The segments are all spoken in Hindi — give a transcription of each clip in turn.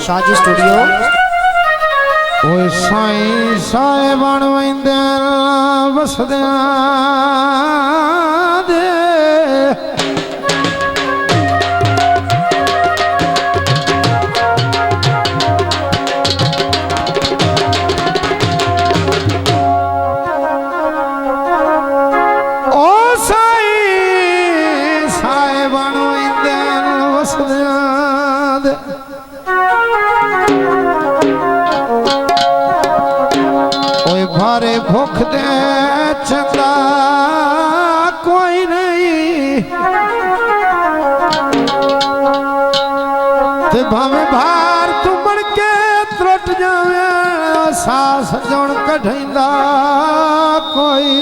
शाहजी स्टूडियो। ओए साईं साए बण वैंदे वसदियां दे भारे भुख दे चंगा कोई नहीं ते भावे भार तू मर के त्रुट जावे सास जण कढैंदा कोई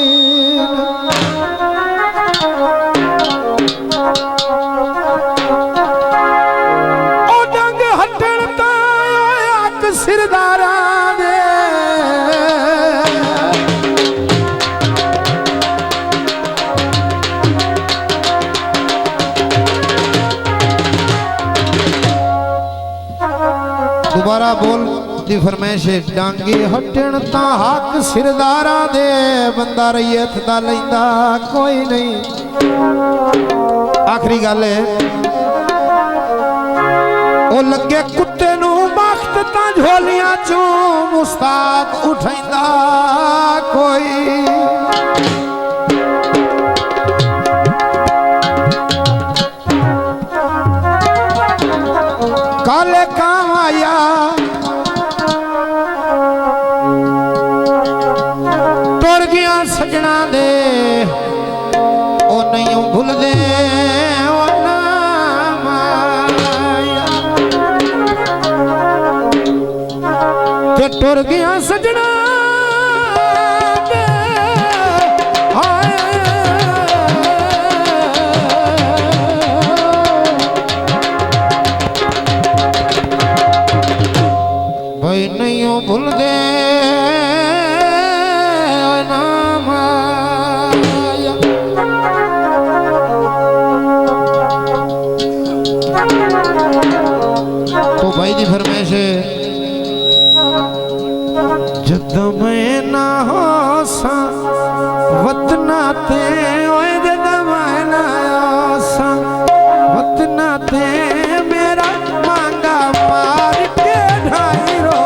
ओ डंग हटण ता अक सिरदारा दोबारा बोल दी फरमाइश डांगी हटण ता हक सिरदारा दे बंदा रैयत दा लैंदा कोई नहीं। आखिरी गल है ओ लगे कुत्ते नू बख्त ता झोलियां चों मुस्ताद उठैंदा कोई काले काम आया तुर गया सजना दे ओ नहीं भूल दे ओ नाम आया ते तुर गया सजना नहीं भूल दे नाम आया। तो भाई जी फरमाइश जद मैं ना हो सा वतना ते ओए जद मैं ना हो सा वतना ते मेरा मांगा मार के ढाई रो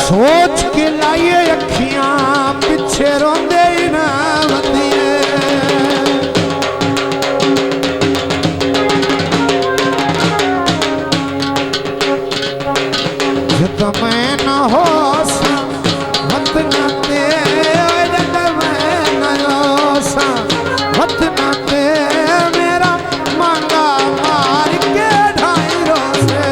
सोच के लाइए अखियां पिछे रोंदे ही ना बंदिए जद मैं ना हो सा मत ना ते जद मैं ना हो सा मत ना ते मेरा मांगा मार के ढाई रोसे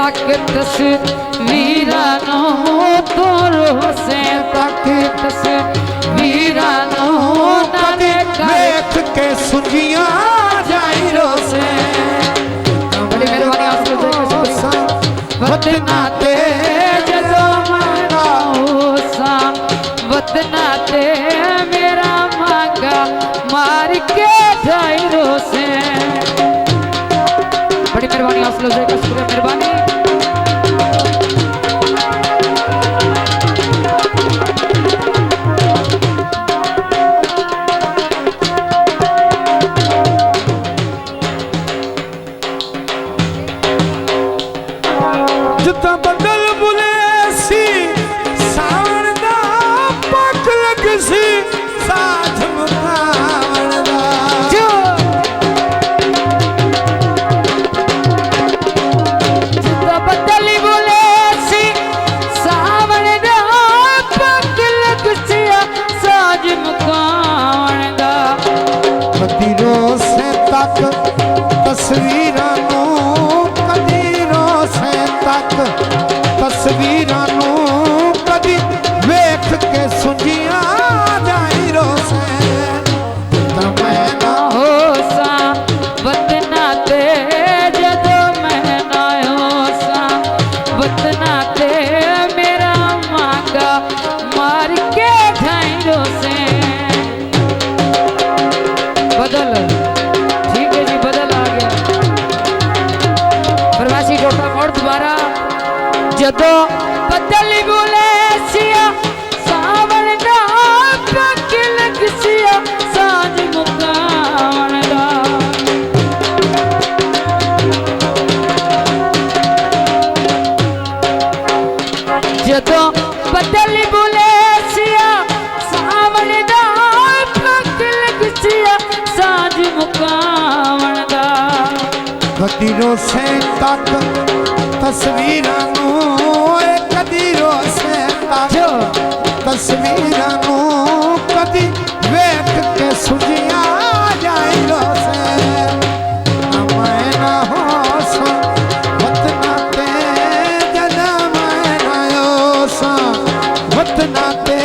तक तस्वीरां नूं तोरो से तक तस्वीरां नूं नाले वेख के सुजियां जाई रोसे बड़ी मेहरबानी आप लोगों की वतना ते जदों मंगा होसा वतना ते मेरा मांगा मार के जाई रोसे बड़ी मेहरबानी आप लोगों की शुक्रिया मेहरबानी जिता बदल बुले सी सावन दा पक लग सी साथ मुकावन दा जो जिता बदल बुले सी सावन दा पक लग सी साज मुकावन दा कदीरों से तक तस्वीरां तस्वीरां नूं कदी वेख के सुजियां जाई रोसे मैं ना होसा वतना ते जदों मैं ना होसा वतना ते मेरा मांगा मार के जाई रोसे बदल ठीक है जी बदल आ गया प्रवासी डॉक्टर मोड़ दोबारा जदों बदल बुले सिया सावन दा पक लग सिया साज मुकावन दा जदों बदल बुले सिया सावन दा पक लग सिया साज मुकावन दा कदीरों से तक तस्वीरां कदीरों से तक तस्वीरां कदी वेख के सुजियां जाई रोसे मैं ना होसा वतना ते जदा मैं ना होसा वतना ते